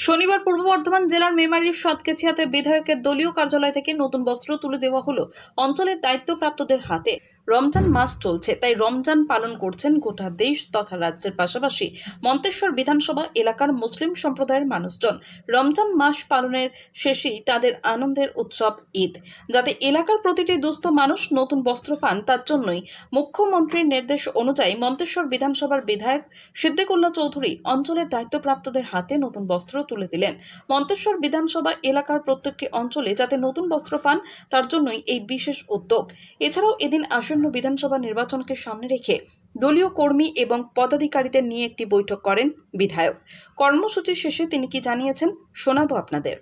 শনিবার পূর্ব বর্ধমান জেলার মেমারির সাতকেছিয়াতে বিধায়কের দলীয় কার্যালয় থেকে নতুন বস্ত্র তুলে দেওয়া হলো অঞ্চলের দায়িত্বপ্রাপ্তদের হাতে। রমজান মাস চলছে, তাই রমজান পালন করছেন গোটা দেশ তথা রাজ্যের পাশাপাশি মন্তেশ্বর বিধানসভা এলাকার মুসলিম সম্প্রদায়ের মানুষজন। রমজান মাস পালনের শেষেই তাদের আনন্দের উৎসব ঈদ। যাতে এলাকার প্রতিটি দুস্থ মানুষ নতুন বস্ত্র পান, তার জন্যই মুখ্যমন্ত্রীর নির্দেশ অনুযায়ী মন্তেশ্বর বিধানসভার বিধায়ক সিদ্দিকুল্লাহ চৌধুরী অঞ্চলের দায়িত্বপ্রাপ্তদের হাতে নতুন বস্ত্র তুলে দিলেন। মন্তেশ্বর বিধানসভা এলাকার প্রত্যেকটি অঞ্চলে যাতে নতুন বস্ত্র পান, তার জন্যই এই বিশেষ উদ্যোগ। এছাড়াও এদিন আসন্ন বিধানসভা নির্বাচনকে সামনে রেখে দলীয় কর্মী এবং পদাধিকারীদের নিয়ে একটি বৈঠক করেন বিধায়ক। কর্মসূচি শেষে তিনি কি জানিয়েছেন শোনাবো আপনাদের।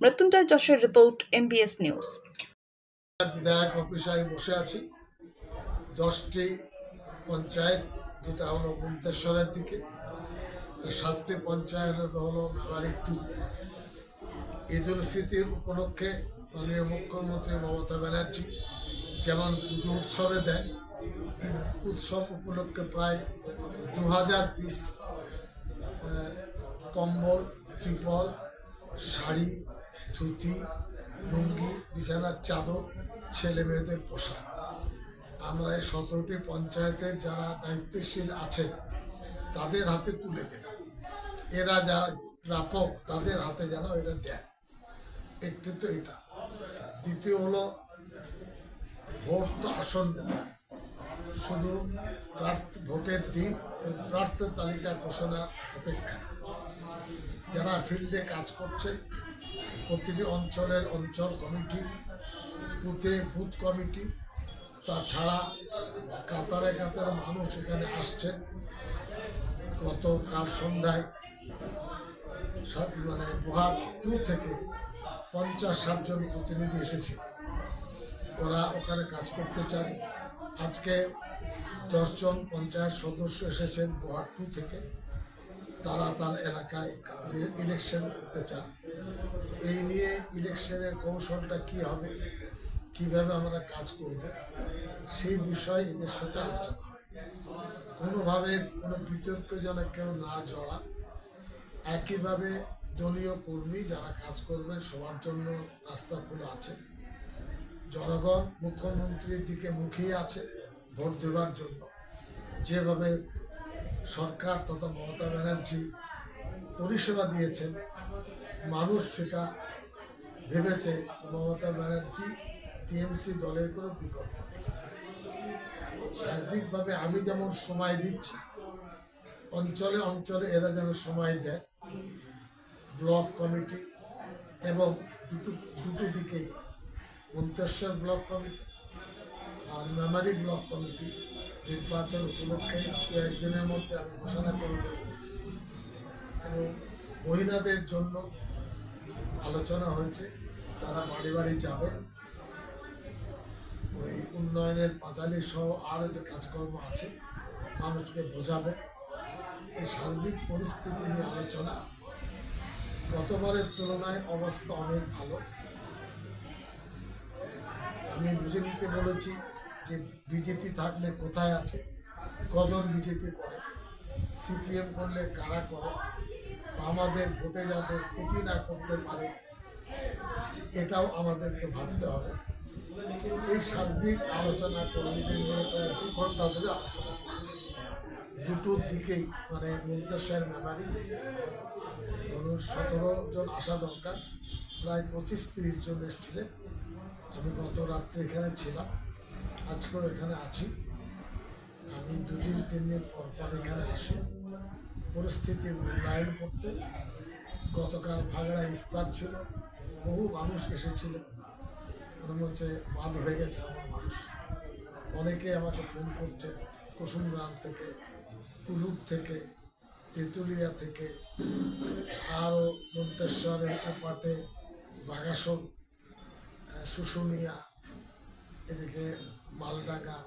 মৃত্যুঞ্জয় যশের রিপোর্ট, MBS নিউজ। বিধায়ক অফিসে আমি বসে আছি। 10টি পঞ্চায়েত, যেটা হলো মন্তেশ্বরের দিকে, 7টি পঞ্চায়েত হলো মেমারি 2। ঈদ উল ফিতর উপলক্ষে মাননীয় মুখ্যমন্ত্রী মমতা ব্যানার্জি যেমন পুজো উৎসবে দেন, ঈদ উৎসব উপলক্ষে প্রায় 2000 পিস কম্বল, ত্রিপল, শাড়ি, ধুতি, লুঙ্গি, বিছানার চাদর, ছেলে মেয়েদের পোশাক আমরা এই 17টি পঞ্চায়েতের যারা দায়িত্বশীল আছেন তাদের হাতে তুলে দিলাম। এরা যারা প্রাপক তাদের হাতে যেন এটা দেন। একটি তো এটা। দ্বিতীয় হলো, ভোট তো আসন্ন, শুধু ভোটের দিন প্রার্থী তালিকা ঘোষণার অপেক্ষা। যারা ফিল্ডে কাজ করছে, প্রতিটি অঞ্চলের অঞ্চল কমিটি, বুথে বুথ কমিটি, তাছাড়া কাতারে কাতারে মানুষ এখানে আসছেন। গতকাল সন্ধ্যায় গুহার 2 থেকে 50-60 জন প্রতিনিধি এসেছিল। ওরা ওখানে কাজ করতে চান। আজকে 10 জন পঞ্চায়েত সদস্য এসেছেন গুহার 2 থেকে। তারা তার এলাকায় ইলেকশন করতে চান। এই নিয়ে ইলেকশনের কৌশলটা কি হবে, কিভাবে আমরা কাজ করব, সেই বিষয়ে এদের সাথে আলোচনা হয়। কোনোভাবে কোনো বিতর্কে যেন কেউ না জড়া। একইভাবে দলীয় কর্মী যারা কাজ করবেন সবার জন্য রাস্তা খোলা আছে। জনগণ মুখ্যমন্ত্রীর দিকে মুখিয়ে আছে ভোট দেওয়ার জন্য। যেভাবে সরকার তথা মমতা ব্যানার্জি পরিষেবা দিয়েছেন, মানুষ সেটা ভেবেছে মমতা ব্যানার্জি টিএমসি দলের কোনো বিকল্প নেই। সার্বিকভাবে আমি যেমন সময় দিচ্ছি, অঞ্চলে অঞ্চলে এরা যেন সময় দেয়। ব্লক কমিটি এবং দুটো দিকেই, মন্তেশ্বর ব্লক কমিটি আর মেমারি ব্লক কমিটি, নির্বাচন উপলক্ষে 1 দিনের মধ্যে আমি ঘোষণা করে দেব। এবং মহিলাদের জন্য আলোচনা হয়েছে, তারা বাড়ি বাড়ি যাবেন, ওই উন্নয়নের পাঁচালী সহ আরও যে কাজকর্ম আছে মানুষকে বোঝাবেন। এই সার্বিক পরিস্থিতি নিয়ে আলোচনা। গতবারের তুলনায় অবস্থা অনেক ভালো। আমি বুঝে নিতে বলেছি যে বিজেপি থাকলে কোথায় আছে, কজন বিজেপি করে, সিপিএম করলে কারা করে, আমাদের ভোটে যাতে ক্ষতি না করতে পারে এটাও আমাদেরকে ভাবতে হবে। এই সার্বিক আলোচনা কর্মীদের নিয়ে প্রায় 2 ঘন্টা ধরে আলোচনা করেছি। দুটোর দিকেই, মানে মন্তেশ্বর মেমারি ধরুন 17 জন আসা দরকার, প্রায় 25-30 জন এসেছিলেন। আমি গত রাত্রে এখানে ছিলাম, আজকেও এখানে আছি। আমি 2-3 দিন পর পর এখানে আসি পরিস্থিতির মূল্যায়ন করতে। গতকাল ভাগড়া ইফতার ছিল, বহু মানুষ এসেছিলেন। মনে হচ্ছে বাঁধ ভেঙেছে আমার মানুষ। অনেকে আমাকে ফোন করছে কুসুমগ্রাম থেকে, তুলুক থেকে, তেঁতুলিয়া থেকে, আরও মন্তেশ্বরের ওপাটে বাগাসন, শুশুনিয়া, এদিকে মালডাঙ্গা,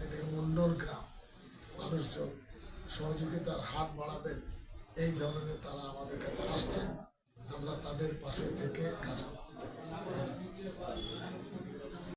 এদিকে মন্ডল গ্রাম মানুষজন সহযোগিতার হাত বাড়াবেন, এই ধরনের তারা আমাদের কাছে আসছেন। আমরা তাদের পাশে থেকে কাজ করতে চাই।